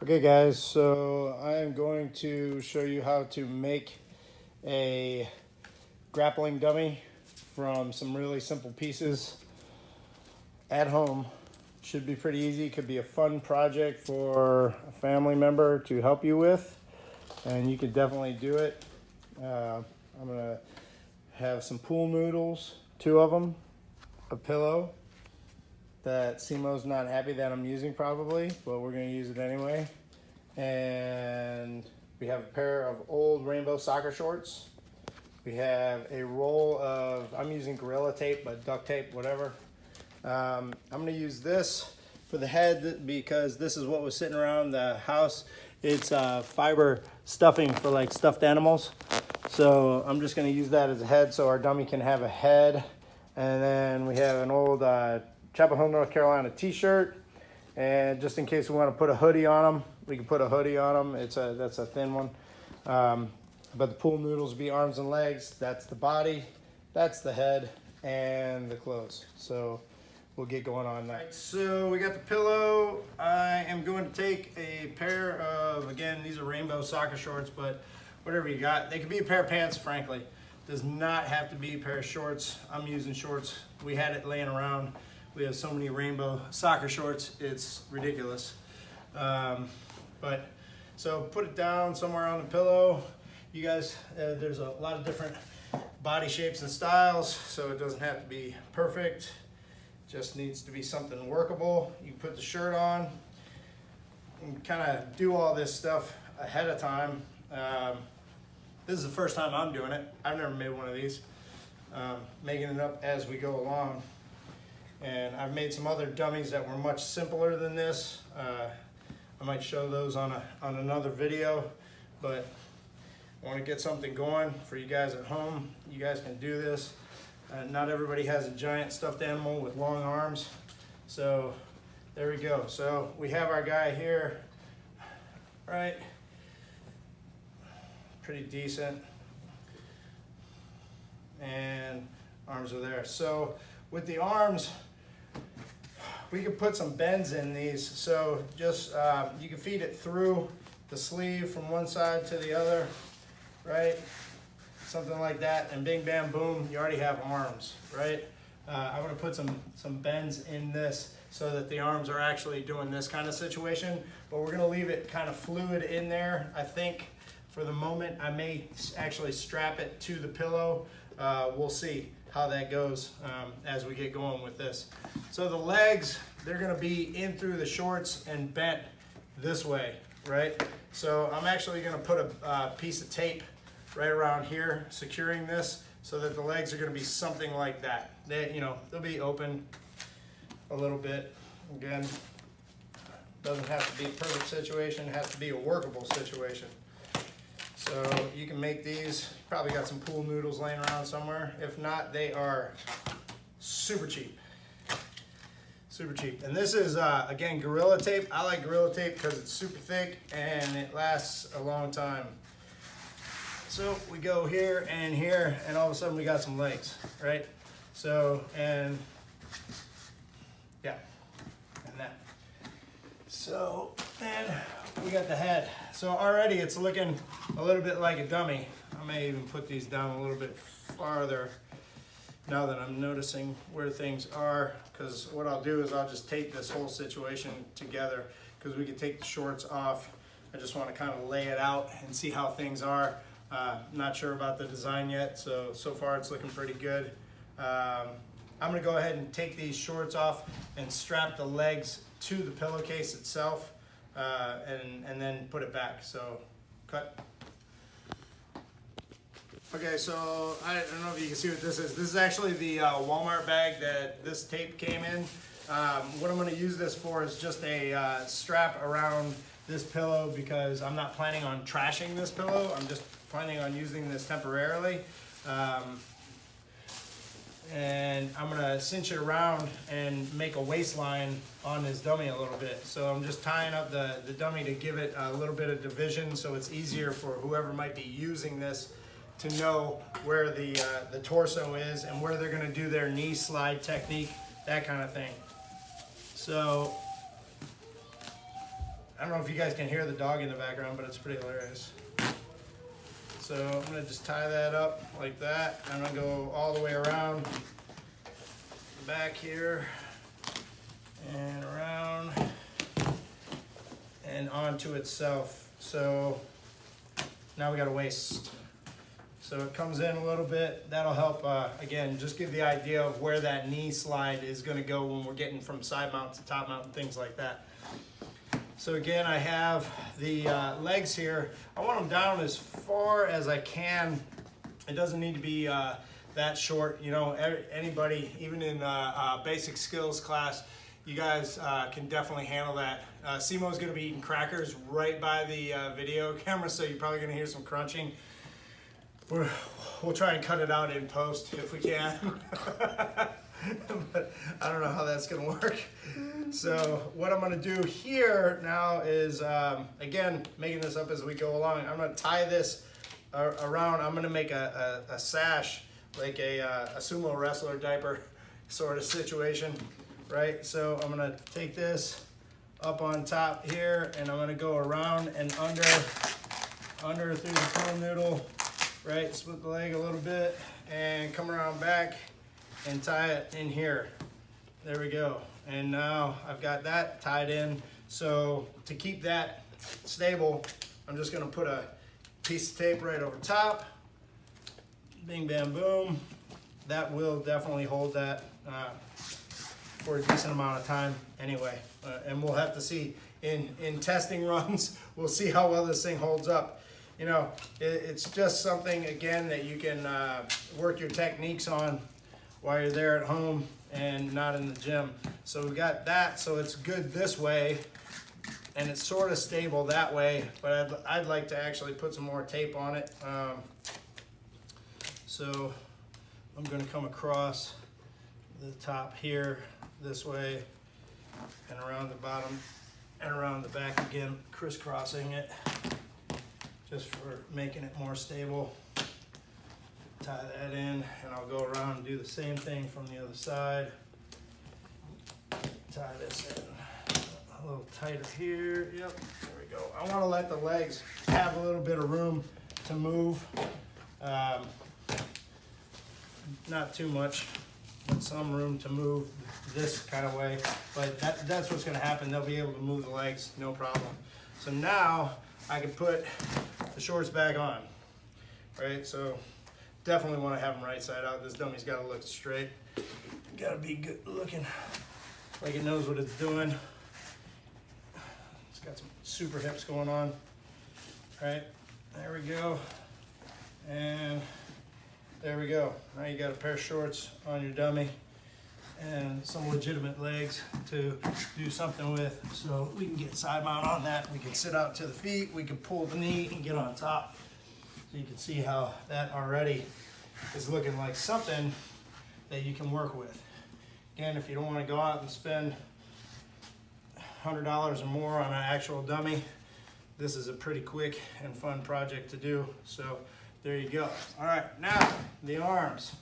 Okay guys, so I am going to show you how to make a grappling dummy from some really simple pieces at home. Should be pretty easy. Could be a fun project for a family member to help you with, and you could definitely do it. I'm gonna have some pool noodles, 2 of them, a pillow that Simo's not happy that I'm using probably, but we're gonna use it anyway. And we have a pair of old rainbow soccer shorts. We have a roll of, I'm using Gorilla Tape, but duct tape, whatever. I'm gonna use this for the head because this is what was sitting around the house. It's fiber stuffing for like stuffed animals. So I'm just gonna use that as a head so our dummy can have a head. And then we have an old Chapel Hill, North Carolina t-shirt. And just in case we want to put a hoodie on them, we can put a hoodie on them. That's a thin one. But the pool noodles will be arms and legs. That's the body, that's the head, and the clothes. So we'll get going on that. So we got the pillow. I am going to take a pair of, again, these are rainbow soccer shorts, but whatever you got. They could be a pair of pants, frankly. Does not have to be a pair of shorts. I'm using shorts. We had it laying around. We have so many rainbow soccer shorts, it's ridiculous. So put it down somewhere on the pillow. You guys, there's a lot of different body shapes and styles, so it doesn't have to be perfect. Just needs to be something workable. You put the shirt on and kind of do all this stuff ahead of time. This is the first time I'm doing it. I've never made one of these. Making it up as we go along. And I've made some other dummies that were much simpler than this. I might show those on another video, but I want to get something going for you guys at home. You guys can do this. Not everybody has a giant stuffed animal with long arms. So there we go. So we have our guy here, right? Pretty decent. And arms are there. So with the arms, we could put some bends in these. So just, you can feed it through the sleeve from one side to the other, right? Something like that, and bing, bam, boom, you already have arms, right? I'm gonna put some bends in this so that the arms are actually doing this kind of situation, but we're gonna leave it kind of fluid in there. I think for the moment, I may actually strap it to the pillow. We'll see how that goes as we get going with this. So the legs, they're gonna be in through the shorts and bent this way, right? So I'm actually gonna put a piece of tape right around here, securing this so that the legs are gonna be something like that. They'll be open a little bit. Again, doesn't have to be a perfect situation, it has to be a workable situation. So you can make these, probably got some pool noodles laying around somewhere. If not, they are super cheap. Super cheap. And this is, again, Gorilla Tape. I like Gorilla Tape because it's super thick and it lasts a long time. So we go here, and all of a sudden we got some legs, right? So, and yeah, and that. So then we got the head. So already it's looking a little bit like a dummy. I may even put these down a little bit farther now that I'm noticing where things are, because what I'll do is I'll just tape this whole situation together, because we can take the shorts off. I just want to kind of lay it out and see how things are. Not sure about the design yet, so far it's looking pretty good. I'm gonna go ahead and take these shorts off and strap the legs to the pillowcase itself, and then put it back. So, cut. Okay, so I don't know if you can see what this is. This is actually the Walmart bag that this tape came in. What I'm gonna use this for is just a strap around this pillow, because I'm not planning on trashing this pillow. I'm just planning on using this temporarily. And I'm gonna cinch it around and make a waistline on this dummy a little bit. So I'm just tying up the dummy to give it a little bit of division, so it's easier for whoever might be using this to know where the torso is and where they're gonna do their knee slide technique, that kind of thing. So I don't know if you guys can hear the dog in the background, but it's pretty hilarious. So I'm gonna just tie that up like that. I'm gonna go all the way around back here and around and onto itself. So now we got a waist. So it comes in a little bit. That'll help, again, just give the idea of where that knee slide is gonna go when we're getting from side mount to top mount and things like that. So again, I have the legs here. I want them down as far as I can. It doesn't need to be that short. You know, anybody, even in basic skills class, you guys can definitely handle that. Simo's gonna be eating crackers right by the video camera, so you're probably gonna hear some crunching. We'll try and cut it out in post if we can. But I don't know how that's gonna work. So what I'm gonna do here now is, again, making this up as we go along. I'm gonna tie this around. I'm gonna make a sash, like a sumo wrestler diaper sort of situation, right? So I'm gonna take this up on top here, and I'm gonna go around and under through the pool noodle, right? Split the leg a little bit and come around back and tie it in here. There we go. And now I've got that tied in. So to keep that stable, I'm just gonna put a piece of tape right over top. Bing, bam, boom. That will definitely hold that for a decent amount of time anyway. And we'll have to see in testing runs, we'll see how well this thing holds up. You know, it's just something, again, that you can work your techniques on while you're there at home and not in the gym. So we've got that, so it's good this way, and it's sort of stable that way, but I'd like to actually put some more tape on it. So I'm gonna come across the top here this way and around the bottom and around the back again, crisscrossing it just for making it more stable. Tie that in, and I'll go around and do the same thing from the other side. Tie this in a little tighter here. Yep, there we go. I want to let the legs have a little bit of room to move. Not too much, but some room to move this kind of way. But that's what's going to happen. They'll be able to move the legs, no problem. So now I can put the shorts back on, right? So definitely want to have them right side out. This dummy's got to look straight. Got to be good looking, like it knows what it's doing. It's got some super hips going on. All right, there we go. And there we go. Now you got a pair of shorts on your dummy and some legitimate legs to do something with. So we can get side mount on that. We can sit out to the feet. We can pull the knee and get on top. So you can see how that already is looking like something that you can work with. Again, if you don't want to go out and spend $100 or more on an actual dummy, this is a pretty quick and fun project to do. So there you go. All right, now the arms,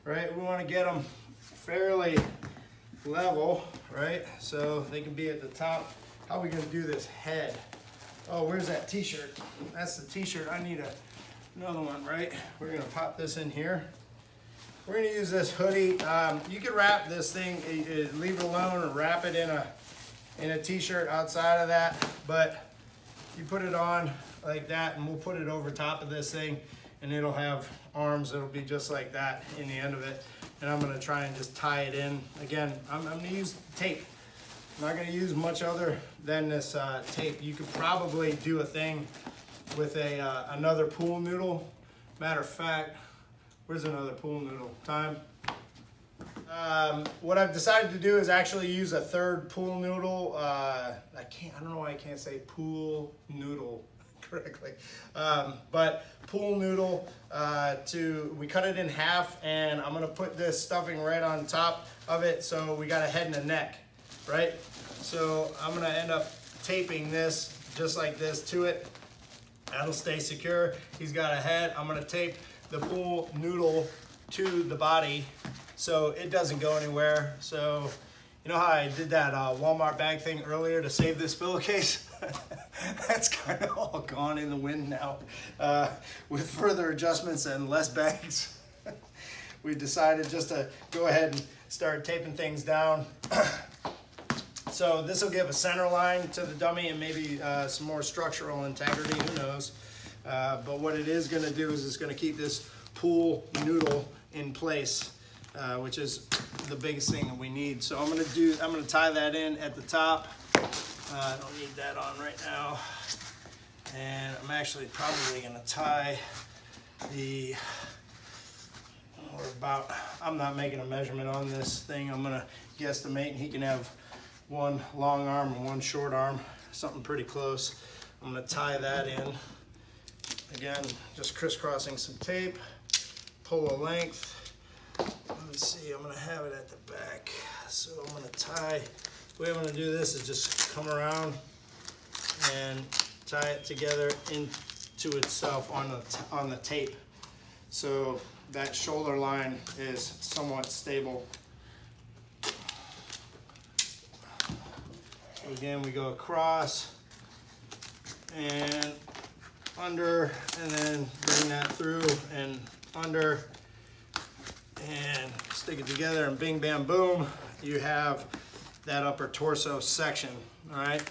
right? We want to get them fairly level, right? So they can be at the top. How are we going to do this head? Oh, where's that t-shirt? That's the t-shirt. I need another one, right? We're going to pop this in here. We're going to use this hoodie. You could wrap this thing, leave it alone, or wrap it in a t-shirt outside of that, but you put it on like that, and we'll put it over top of this thing, and it'll have arms that'll be just like that in the end of it. And I'm going to try and just tie it in. Again, I'm going to use tape. I'm not going to use much other than this tape. You could probably do a thing with another pool noodle. Matter of fact, where's another pool noodle? Time. What I've decided to do is actually use a third pool noodle. I don't know why I can't say pool noodle correctly. But pool noodle, we cut it in half, and I'm gonna put this stuffing right on top of it, so we got a head and a neck, right? So I'm gonna end up taping this just like this to it. That'll stay secure. He's got a head. I'm gonna tape the pool noodle to the body so it doesn't go anywhere. So You know how I did that Walmart bag thing earlier to save this pillowcase? That's kind of all gone in the wind now. With further adjustments and less bags, we decided just to go ahead and start taping things down. So this will give a center line to the dummy and maybe some more structural integrity, who knows. But what it is gonna do is it's gonna keep this pool noodle in place, which is the biggest thing that we need. So I'm gonna tie that in at the top. I don't need that on right now. And I'm actually probably gonna tie the, I'm not making a measurement on this thing. I'm gonna guesstimate, and he can have one long arm and one short arm, something pretty close. I'm gonna tie that in. Again, just crisscrossing some tape, pull a length. Let me see, I'm gonna have it at the back. So I'm gonna tie, the way I'm gonna do this is just come around and tie it together into itself on the tape. So that shoulder line is somewhat stable. So again, we go across and under, and then bring that through and under, and stick it together, and bing, bam, boom, you have that upper torso section, all right?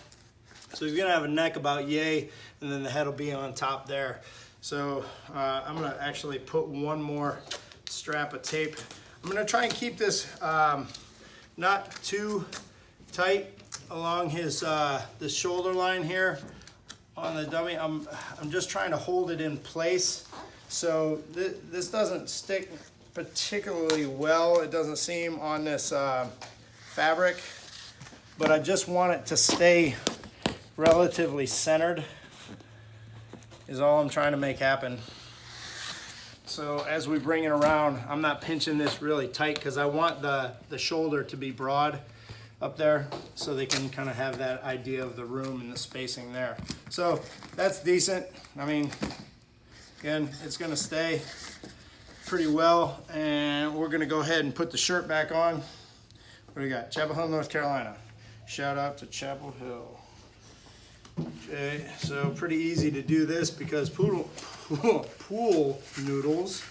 So he's gonna have a neck about yay, and then the head will be on top there. So I'm gonna actually put one more strap of tape. I'm gonna try and keep this not too tight along his this shoulder line here on the dummy. I'm just trying to hold it in place so this doesn't stick particularly well. It doesn't seem on this fabric, but I just want it to stay relatively centered is all I'm trying to make happen. So as we bring it around, I'm not pinching this really tight because I want the shoulder to be broad up there so they can kind of have that idea of the room and the spacing there. So that's decent. I mean, again, it's gonna stay pretty well, and we're gonna go ahead and put the shirt back on. What do we got? Chapel Hill, North Carolina. Shout out to Chapel Hill. Okay, so pretty easy to do this because pool noodles,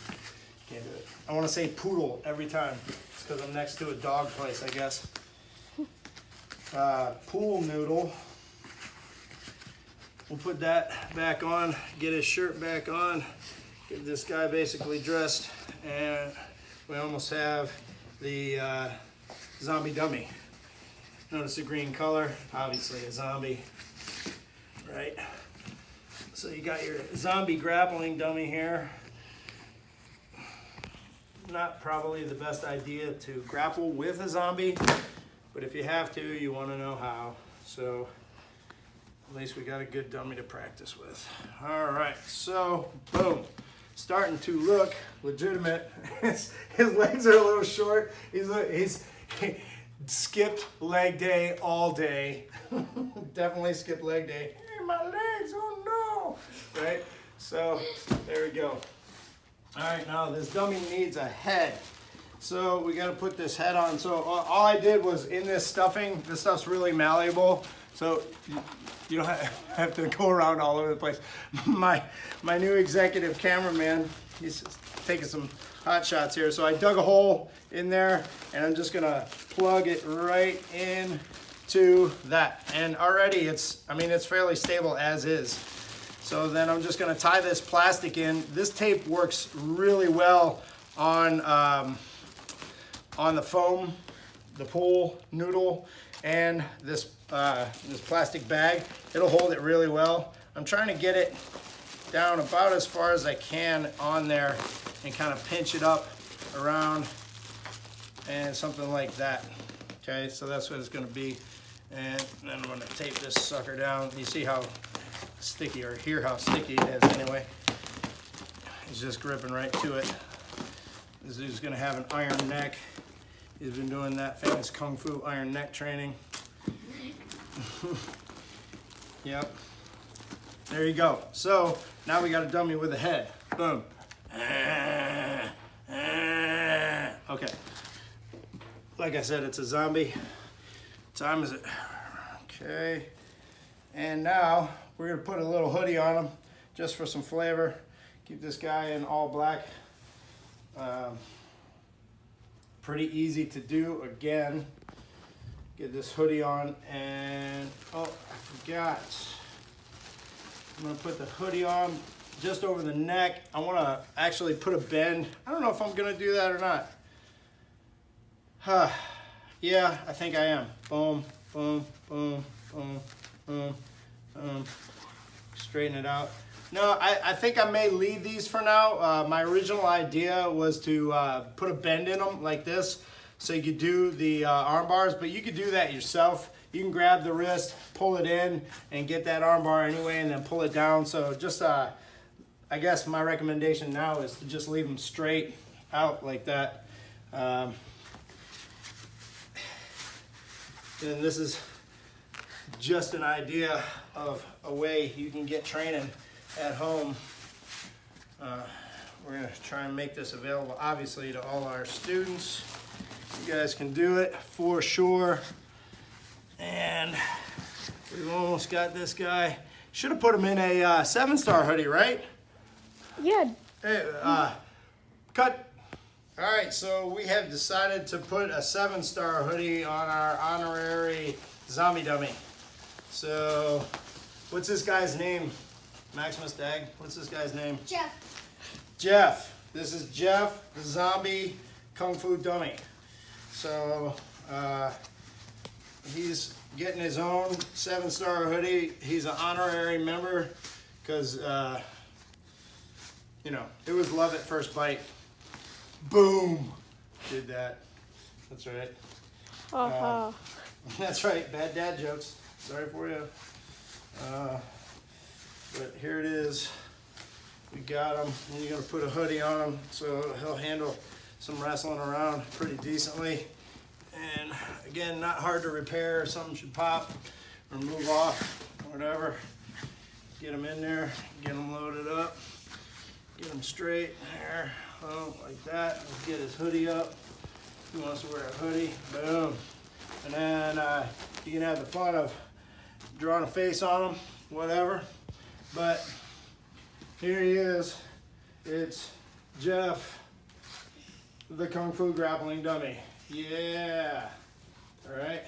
can't do it. I want to say poodle every time. It's because I'm next to a dog place, I guess. Pool noodle. We'll put that back on, get his shirt back on, get this guy basically dressed, and we almost have the zombie dummy. Notice the green color, obviously a zombie, right? So you got your zombie grappling dummy here. Not probably the best idea to grapple with a zombie, but if you have to, you want to know how. So at least we got a good dummy to practice with. All right, so boom. Starting to look legitimate. His legs are a little short. He's skipped leg day all day. Definitely skipped leg day. Hey, my legs, oh no. Right? So there we go. All right, now this dummy needs a head. So we got to put this head on. So all I did was in this stuffing, this stuff's really malleable. So you don't have to go around all over the place. My new executive cameraman, he's taking some hot shots here. So I dug a hole in there, and I'm just gonna plug it right into that. And already it's fairly stable as is. So then I'm just gonna tie this plastic in. This tape works really well on the foam, the pool noodle, and this plastic bag. It'll hold it really well. I'm trying to get it down about as far as I can on there and kind of pinch it up around and something like that. Okay, so that's what it's gonna be. And then I'm gonna tape this sucker down. You see how sticky, or hear how sticky it is anyway. It's just gripping right to it. This dude's gonna have an iron neck. He's been doing that famous Kung Fu iron neck training. Yep. There you go. So now we got a dummy with a head. Boom. Okay. Like I said, it's a zombie. time is it? Okay. And now we're gonna put a little hoodie on him just for some flavor. Keep this guy in all black. Pretty easy to do. Again, get this hoodie on, and oh, I forgot. I'm gonna put the hoodie on just over the neck. I wanna actually put a bend. I don't know if I'm gonna do that or not. Yeah, I think I am. Boom, boom, boom, boom, boom, boom. Straighten it out. No, I think I may leave these for now. My original idea was to put a bend in them like this, so you could do the arm bars, but you could do that yourself. You can grab the wrist, pull it in, and get that arm bar anyway, and then pull it down. So just, I guess my recommendation now is to just leave them straight out like that. And this is just an idea of a way you can get training at home. We're gonna try and make this available, obviously, to all our students. You guys can do it for sure. And we've almost got this guy. Should have put him in a 7-star hoodie, right? Yeah. Hey, cut. All right, so we have decided to put a 7-star hoodie on our honorary zombie dummy. So, what's this guy's name? Maximus Dag, what's this guy's name? Jeff. Jeff. This is Jeff, the zombie kung fu dummy. So, he's getting his own 7-star hoodie. He's an honorary member because, you know, it was love at first bite. Boom. Did that. That's right. That's right. Bad dad jokes. Sorry for you. But here it is. We got him. And you're going to put a hoodie on him so he'll handle some wrestling around pretty decently. And again, not hard to repair. Something should pop or move off, whatever. Get him in there. Get him loaded up. Get him straight there. Oh, like that. Let's get his hoodie up. He wants to wear a hoodie. Boom. And then you can have the fun of drawing a face on him, whatever. But here he is. It's Jeff, the Kung Fu Grappling Dummy. Yeah. All right.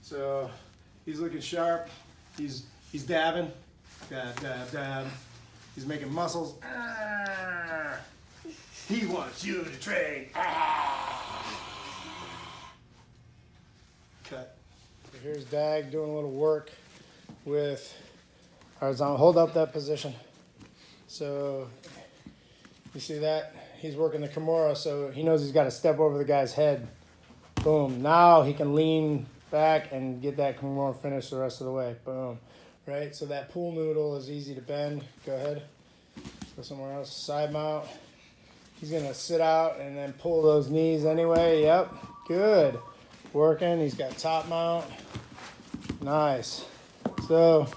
So he's looking sharp. He's dabbing. Dab, dab, dab. He's making muscles. He wants you to train. Cut. So here's Dag doing a little work with horizontal. Hold up that position. So you see that? He's working the Kimura, so he knows he's got to step over the guy's head. Boom. Now he can lean back and get that Kimura finished the rest of the way. Boom. Right? So that pool noodle is easy to bend. Go ahead. Go somewhere else. Side mount. He's going to sit out and then pull those knees anyway. Yep. Good. Working. He's got top mount. Nice. So